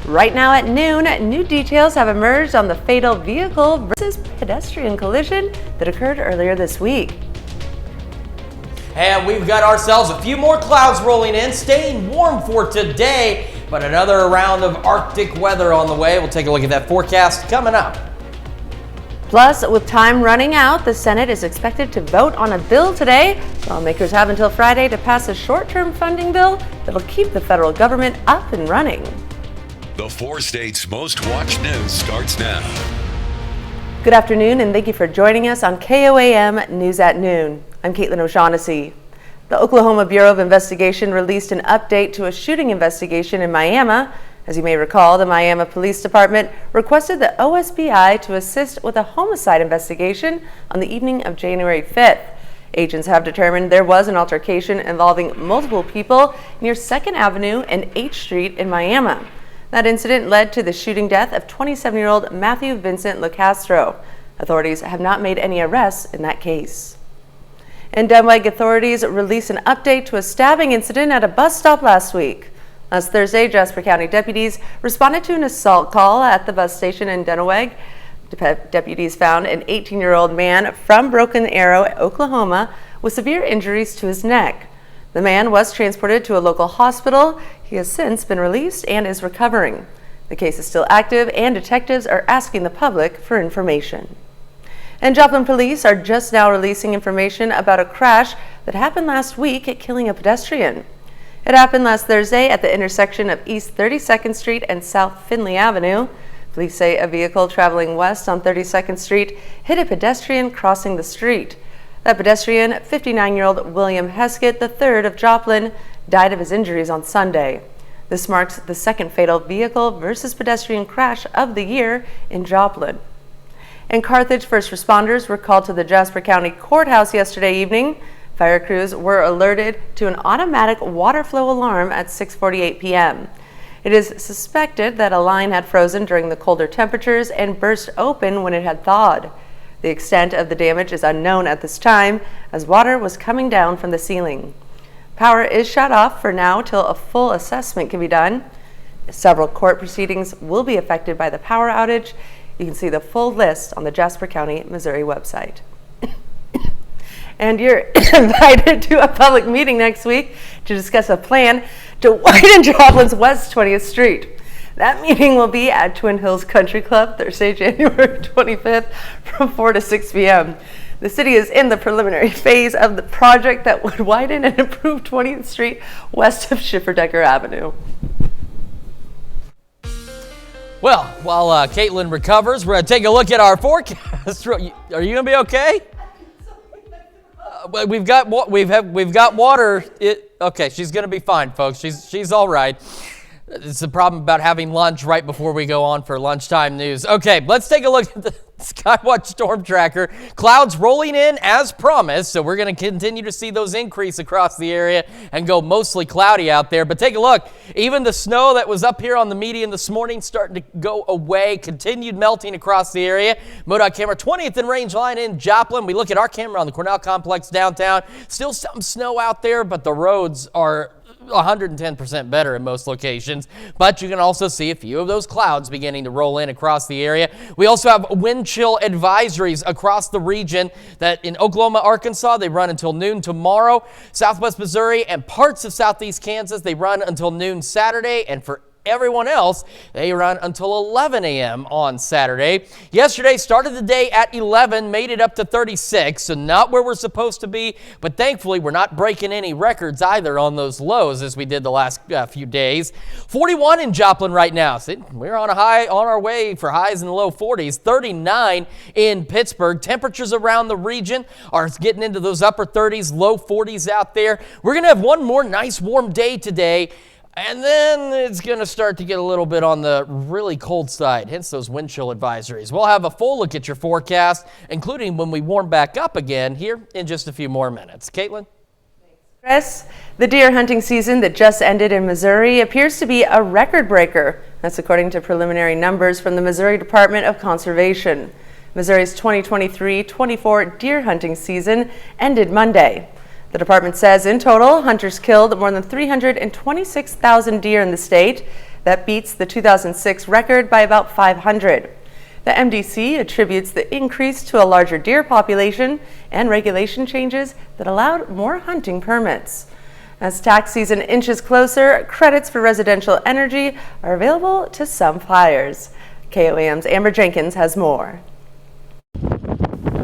Right now at noon, new details have emerged on the fatal vehicle versus pedestrian collision that occurred earlier this week. And we've got ourselves a few more clouds rolling in, staying warm for today, but another round of Arctic weather on the way. We'll take a look at that forecast coming up. Plus, with time running out, the Senate is expected to vote on a bill today. Lawmakers have until Friday to pass a short-term funding bill that'll keep the federal government up and running. The 4 states' most watched news starts now. Good afternoon, and thank you for joining us on KOAM News at Noon. I'm Caitlin O'Shaughnessy. The Oklahoma Bureau of Investigation released an update to a shooting investigation in Miami. As you may recall, the Miami Police Department requested the OSBI to assist with a homicide investigation on the evening of January 5th. Agents have determined there was an altercation involving multiple people near 2nd Avenue and H Street in Miami. That incident led to the shooting death of 27-year-old Matthew Vincent LeCastro. Authorities have not made any arrests in that case. And Denweg authorities released an update to a stabbing incident at a bus stop last week. Last Thursday, Jasper County deputies responded to an assault call at the bus station in Denweg. Deputies found an 18-year-old man from Broken Arrow, Oklahoma, with severe injuries to his neck. The man was transported to a local hospital. He has since been released and is recovering. The case is still active, and detectives are asking the public for information. And Joplin police are just now releasing information about a crash that happened last week, killing a pedestrian. It happened last Thursday at the intersection of East 32nd Street and South Finley Avenue. Police say a vehicle traveling west on 32nd Street hit a pedestrian crossing the street. That pedestrian, 59-year-old William Heskett III of Joplin, died of his injuries on Sunday. This marks the second fatal vehicle versus pedestrian crash of the year in Joplin. In Carthage, first responders were called to the Jasper County Courthouse yesterday evening. Fire crews were alerted to an automatic water flow alarm at 6:48 p.m. It is suspected that a line had frozen during the colder temperatures and burst open when it had thawed. The extent of the damage is unknown at this time, as water was coming down from the ceiling. Power is shut off for now till a full assessment can be done. Several court proceedings will be affected by the power outage. You can see the full list on the Jasper County, Missouri website. And you're invited to a public meeting next week to discuss a plan to widen Joplin's West 20th Street. That meeting will be at Twin Hills Country Club Thursday, January 25th from 4 to 6 p.m. The city is in the preliminary phase of the project that would widen and improve 20th Street west of Schifferdecker Avenue. Well, while Caitlin recovers, we're going to take a look at our forecast. Are you going to be okay? We've got water. Okay, she's going to be fine, folks. She's all right. It's the problem about having lunch right before we go on for lunchtime news. Okay, let's take a look at the Skywatch Storm Tracker. Clouds rolling in as promised, so we're going to continue to see those increase across the area and go mostly cloudy out there. But take a look. Even the snow that was up here on the median this morning starting to go away, continued melting across the area. MoDOT camera 20th in range line in Joplin. We look at our camera on the Cornell Complex downtown. Still some snow out there, but the roads are 110% better in most locations, but you can also see a few of those clouds beginning to roll in across the area. We also have wind chill advisories across the region that in Oklahoma, Arkansas, they run until noon tomorrow. Southwest Missouri and parts of southeast Kansas, they run until noon Saturday, and for everyone else, they run until 11 a.m. on Saturday. Yesterday started the day at 11, made it up to 36, so not where we're supposed to be, but thankfully we're not breaking any records either on those lows as we did the last few days. 41 in Joplin right now. So we're on our way for highs in the low 40s. 39 in Pittsburgh. Temperatures around the region are getting into those upper 30s, low 40s out there. We're going to have one more nice warm day today. And then it's going to start to get a little bit on the really cold side, hence those wind chill advisories. We'll have a full look at your forecast, including when we warm back up again here in just a few more minutes. Caitlin? Chris, the deer hunting season that just ended in Missouri appears to be a record breaker. That's according to preliminary numbers from the Missouri Department of Conservation. Missouri's 2023-24 deer hunting season ended Monday. The department says in total, hunters killed more than 326,000 deer in the state. that beats the 2006 record by about 500. The MDC attributes the increase to a larger deer population and regulation changes that allowed more hunting permits. As tax season inches closer, credits for residential energy are available to some buyers. KOAM's Amber Jenkins has more.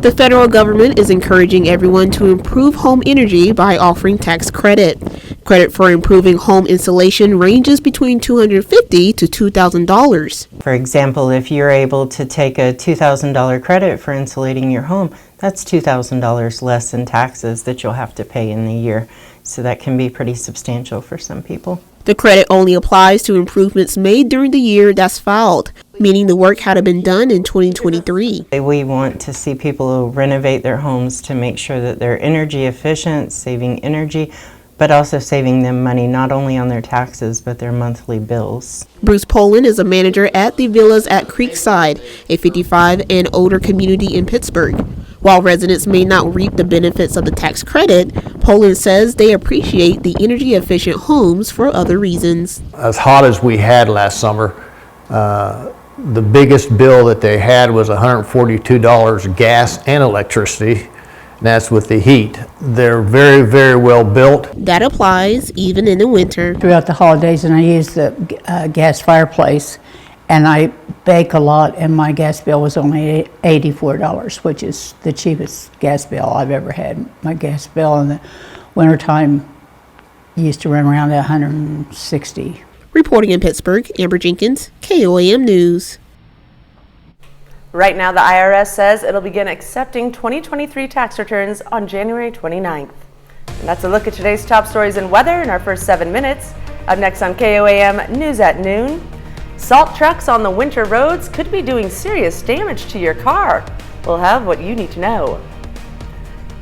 The federal government is encouraging everyone to improve home energy by offering tax credit. Credit for improving home insulation ranges between $250 to $2,000. For example, if you're able to take a $2,000 credit for insulating your home, that's $2,000 less in taxes that you'll have to pay in the year. So that can be pretty substantial for some people. The credit only applies to improvements made during the year that's filed, meaning the work had been done in 2023. We want to see people renovate their homes to make sure that they're energy efficient, saving energy, but also saving them money not only on their taxes, but their monthly bills. Bruce Poland is a manager at the Villas at Creekside, a 55 and older community in Pittsburgh. While residents may not reap the benefits of the tax credit, Poland says they appreciate the energy-efficient homes for other reasons. As hot as we had last summer, the biggest bill that they had was $142 gas and electricity. And that's with the heat. They're very, very well built. That applies even in the winter. Throughout the holidays, and I use the gas fireplace, and I bake a lot, and my gas bill was only $84, which is the cheapest gas bill I've ever had. My gas bill in the wintertime used to run around $160. Reporting in Pittsburgh, Amber Jenkins, KOAM News. Right now, the IRS says it'll begin accepting 2023 tax returns on January 29th. And that's a look at today's top stories and weather in our first 7 minutes. Up next on KOAM News at Noon. Salt trucks on the winter roads could be doing serious damage to your car. We'll have what you need to know.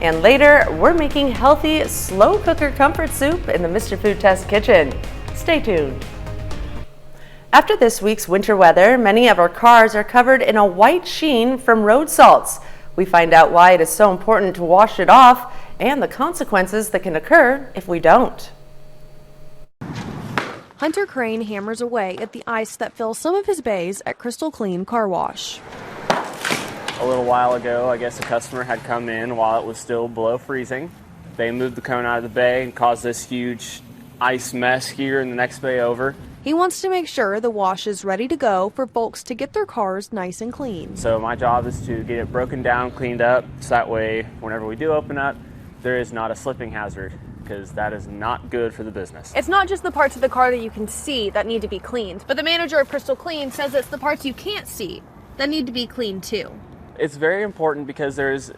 And later, we're making healthy, slow cooker comfort soup in the Mr. Food Test kitchen. Stay tuned. After this week's winter weather, many of our cars are covered in a white sheen from road salts. We find out why it is so important to wash it off and the consequences that can occur if we don't. Hunter Crane hammers away at the ice that fills some of his bays at Crystal Clean Car Wash. A little while ago, I guess a customer had come in while it was still below freezing. They moved the cone out of the bay and caused this huge ice mess here in the next bay over. He wants to make sure the wash is ready to go for folks to get their cars nice and clean. So my job is to get it broken down, cleaned up, so that way whenever we do open up, there is not a slipping hazard, because that is not good for the business. It's not just the parts of the car that you can see that need to be cleaned, but the manager of Crystal Clean says it's the parts you can't see that need to be cleaned too. It's very important because there's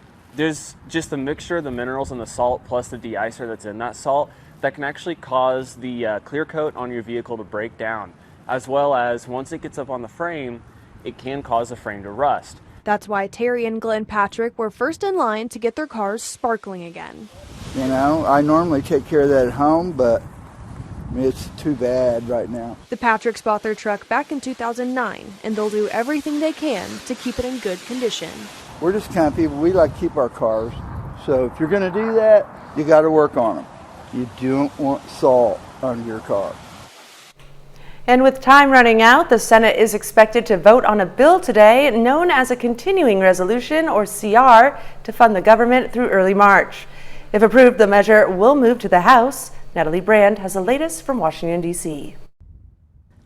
just a mixture of the minerals and the salt plus the de-icer that's in that salt that can actually cause the clear coat on your vehicle to break down, as well as once it gets up on the frame, it can cause the frame to rust. That's why Terry and Glenn Patrick were first in line to get their cars sparkling again. You know, I normally take care of that at home, but it's too bad right now. The Patricks bought their truck back in 2009, and they'll do everything they can to keep it in good condition. We're just kind of people, we like to keep our cars. So if you're going to do that, you got to work on them. You don't want salt on your car. And with time running out, the Senate is expected to vote on a bill today known as a continuing resolution, or CR, to fund the government through early March. If approved, the measure will move to the House. Natalie Brand has the latest from Washington, D.C.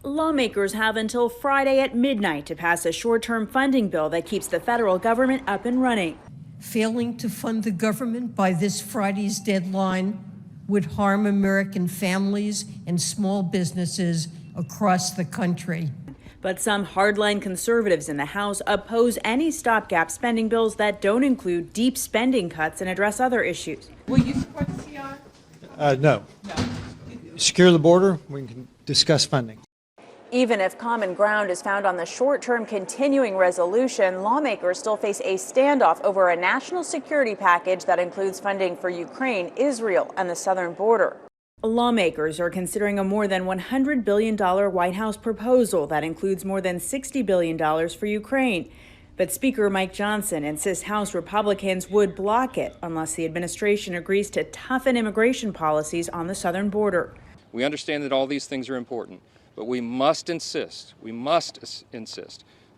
Lawmakers have until Friday at midnight to pass a short-term funding bill that keeps the federal government up and running. Failing to fund the government by this Friday's deadline would harm American families and small businesses across the country. But some hardline conservatives in the House oppose any stopgap spending bills that don't include deep spending cuts and address other issues. Will you support the CR? No. Secure the border, we can discuss funding. Even if common ground is found on the short-term continuing resolution, lawmakers still face a standoff over a national security package that includes funding for Ukraine, Israel, and the southern border. Lawmakers are considering a more than $100 billion White House proposal that includes more than $60 billion for Ukraine. But Speaker Mike Johnson insists House Republicans would block it unless the administration agrees to toughen immigration policies on the southern border. We understand that all these things are important, but we must insist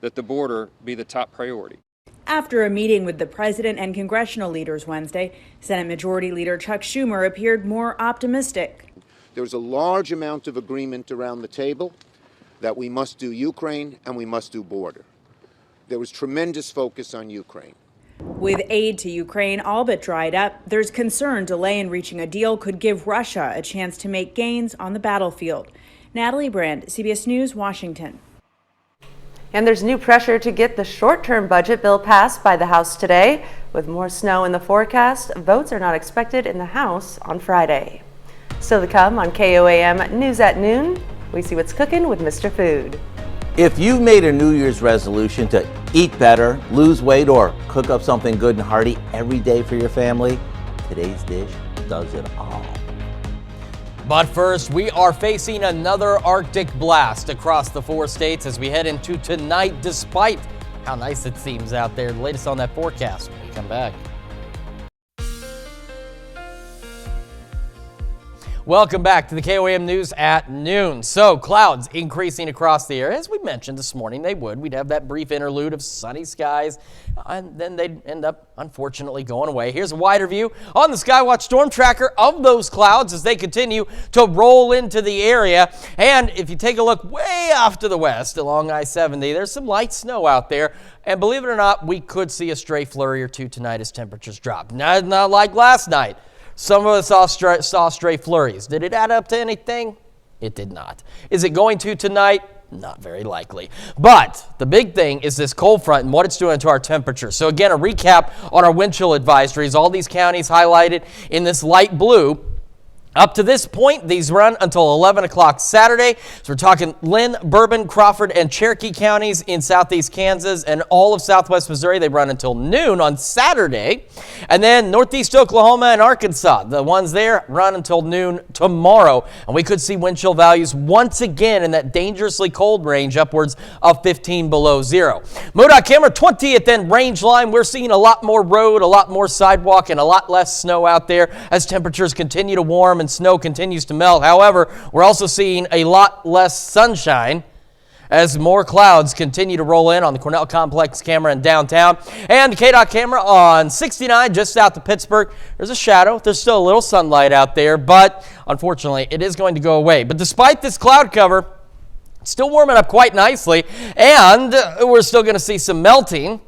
that the border be the top priority. After a meeting with the president and congressional leaders Wednesday, Senate Majority Leader Chuck Schumer appeared more optimistic. There's a large amount of agreement around the table that we must do Ukraine and we must do border. There was tremendous focus on Ukraine. With aid to Ukraine all but dried up, there's concern delay in reaching a deal could give Russia a chance to make gains on the battlefield. Natalie Brand, CBS News, Washington. And there's new pressure to get the short-term budget bill passed by the House today. With more snow in the forecast, votes are not expected in the House on Friday. Still to come on KOAM News at Noon, we see what's cooking with Mr. Food. If you've made a New Year's resolution to eat better, lose weight, or cook up something good and hearty every day for your family, today's dish does it all. But first, we are facing another Arctic blast across the 4 states as we head into tonight, despite how nice it seems out there. The latest on that forecast when we come back. Welcome back to the KOAM News at Noon. So, clouds increasing across the area. As we mentioned this morning, they would. We'd have that brief interlude of sunny skies, and then they'd end up, unfortunately, going away. Here's a wider view on the Skywatch Storm Tracker of those clouds as they continue to roll into the area. And if you take a look way off to the west along I-70, there's some light snow out there. And believe it or not, we could see a stray flurry or two tonight as temperatures drop. Not like last night. Some of us saw stray flurries. Did it add up to anything? It did not. Is it going to tonight? Not very likely. But the big thing is this cold front and what it's doing to our temperature. So again, a recap on our wind chill advisories. All these counties highlighted in this light blue. Up to this point, these run until 11 o'clock Saturday. So we're talking Lynn, Bourbon, Crawford, and Cherokee counties in southeast Kansas and all of southwest Missouri. They run until noon on Saturday. And then northeast Oklahoma and Arkansas, the ones there, run until noon tomorrow. And we could see wind chill values once again in that dangerously cold range, upwards of 15 below zero. MoDOT camera 20th and range line. We're seeing a lot more road, a lot more sidewalk, and a lot less snow out there as temperatures continue to warm and snow continues to melt. However, we're also seeing a lot less sunshine as more clouds continue to roll in on the Cornell Complex camera in downtown. And KDOT camera on 69 just south of Pittsburgh. There's a shadow. There's still a little sunlight out there, but unfortunately, it is going to go away. But despite this cloud cover, it's still warming up quite nicely, and we're still going to see some melting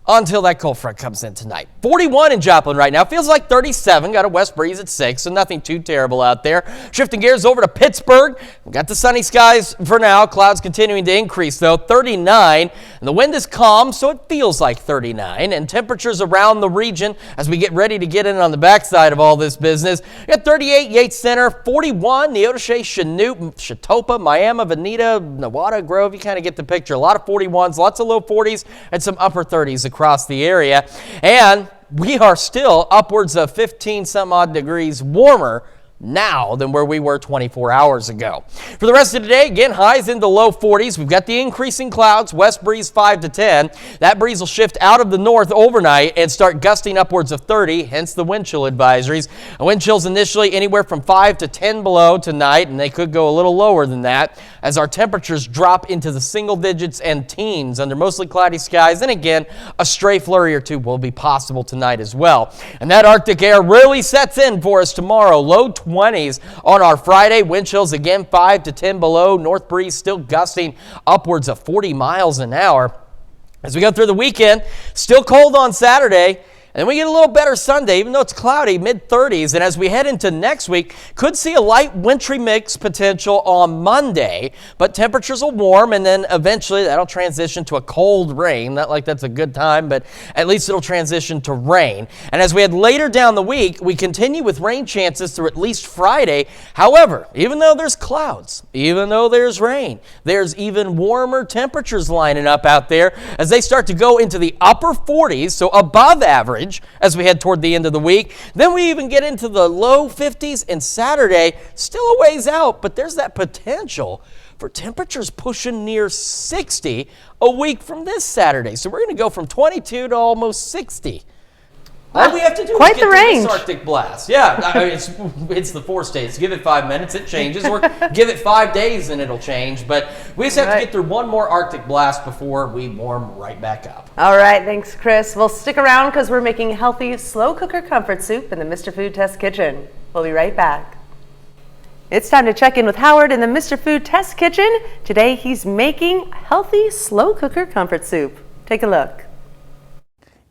until that cold front comes in tonight. 41 in Joplin right now. Feels like 37. Got a west breeze at 6, so nothing too terrible out there. Shifting gears over to Pittsburgh. We've got the sunny skies for now. Clouds continuing to increase, though. 39. And the wind is calm, so it feels like 39. And temperatures around the region as we get ready to get in on the backside of all this business. We got 38 Yates Center, 41 Neodesha, Chanute, Chatopa, Miami, Veneta, Nawada, Grove. You kind of get the picture. A lot of 41s, lots of low 40s, and some upper 30s across the area. And we are still upwards of 15 some odd degrees warmer now than where we were 24 hours ago. For the rest of today, again, highs in the low 40s. We've got the increasing clouds, west breeze 5 to 10. That breeze will shift out of the north overnight and start gusting upwards of 30, hence the wind chill advisories. Wind chills initially anywhere from 5 to 10 below tonight, and they could go a little lower than that as our temperatures drop into the single digits and teens under mostly cloudy skies. And again, a stray flurry or two will be possible tonight as well. And that Arctic air really sets in for us tomorrow. Low 20s on our Friday. Wind chills again 5 to 10 below. North breeze still gusting upwards of 40 miles an hour. As we go through the weekend, still cold on Saturday. And then we get a little better Sunday, even though it's cloudy, mid-30s. And as we head into next week, could see a light wintry mix potential on Monday. But temperatures will warm, and then eventually that'll transition to a cold rain. Not like that's a good time, but at least it'll transition to rain. And as we head later down the week, we continue with rain chances through at least Friday. However, even though there's clouds, even though there's rain, there's even warmer temperatures lining up out there as they start to go into the upper 40s, so above average, as we head toward the end of the week. Then we even get into the low 50s, and Saturday, still a ways out, but there's that potential for temperatures pushing near 60 a week from this Saturday. So we're going to go from 22 to almost 60. All we have to do Quite is get the through range. this Arctic blast. Yeah, I mean, it's the 4 states. Give it 5 minutes, it changes. Or give it 5 days and it'll change. But we just have to get through one more Arctic blast before we warm right back up. All right, thanks, Chris. Well, stick around because we're making healthy slow cooker comfort soup in the Mr. Food Test Kitchen. We'll be right back. It's time to check in with Howard in the Mr. Food Test Kitchen. Today he's making healthy slow cooker comfort soup. Take a look.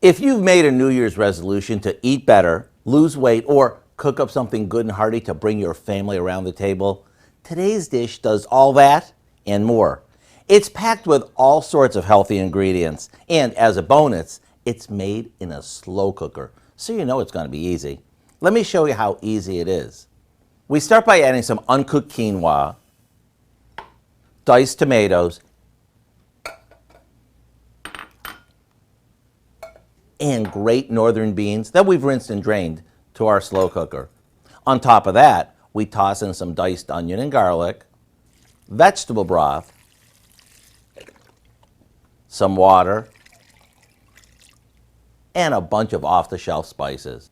If you've made a New Year's resolution to eat better, lose weight, or cook up something good and hearty to bring your family around the table, today's dish does all that and more. It's packed with all sorts of healthy ingredients, and as a bonus, it's made in a slow cooker, so you know it's going to be easy. Let me show you how easy it is. We start by adding some uncooked quinoa, diced tomatoes, and great northern beans that we've rinsed and drained to our slow cooker. On top of that, we toss in some diced onion and garlic, vegetable broth, some water, and a bunch of off-the-shelf spices.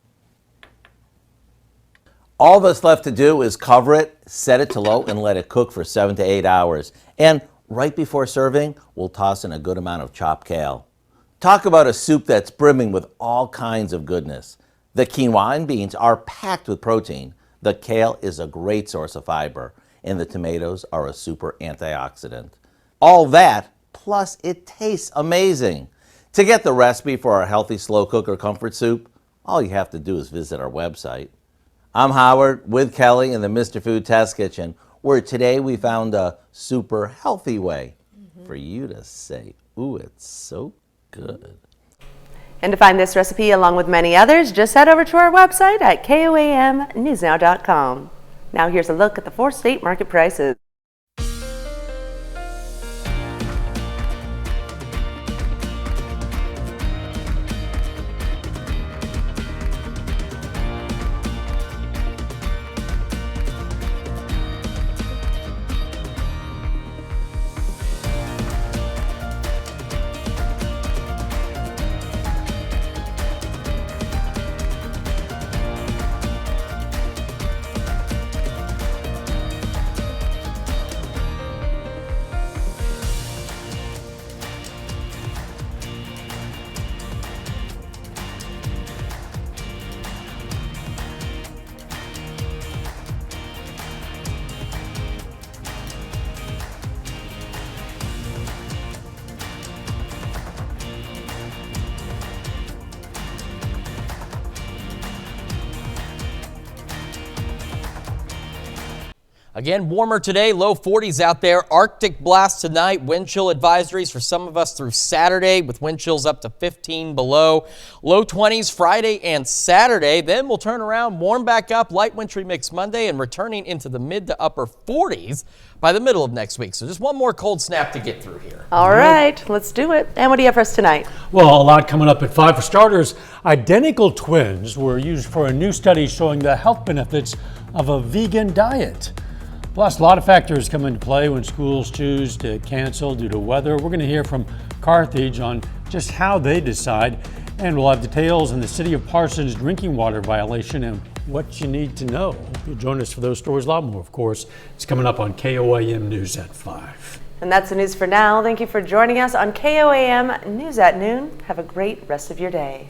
All that's left to do is cover it, set it to low, and let it cook for 7 to 8 hours. And right before serving, we'll toss in a good amount of chopped kale. Talk about a soup that's brimming with all kinds of goodness. The quinoa and beans are packed with protein. The kale is a great source of fiber, and the tomatoes are a super antioxidant. All that, plus it tastes amazing. To get the recipe for our healthy slow cooker comfort soup, all you have to do is visit our website. I'm Howard with Kelly in the Mr. Food Test Kitchen, where today we found a super healthy way for you to say, ooh, it's so good. And to find this recipe along with many others, just head over to our website at KOAMnewsnow.com. Now here's a look at the 4 state market prices. Again, warmer today, low 40s out there. Arctic blast tonight, wind chill advisories for some of us through Saturday with wind chills up to 15 below. Low 20s Friday and Saturday. Then we'll turn around, warm back up, light wintry mix Monday, and returning into the mid to upper 40s by the middle of next week. So just one more cold snap to get through here. All right, let's do it. And what do you have for us tonight? Well, a lot coming up at 5. For starters, identical twins were used for a new study showing the health benefits of a vegan diet. Plus, a lot of factors come into play when schools choose to cancel due to weather. We're going to hear from Carthage on just how they decide, and we'll have details on the City of Parsons drinking water violation and what you need to know. You'll join us for those stories, a lot more, of course. It's coming up on KOAM News at 5. And that's the news for now. Thank you for joining us on KOAM News at Noon. Have a great rest of your day.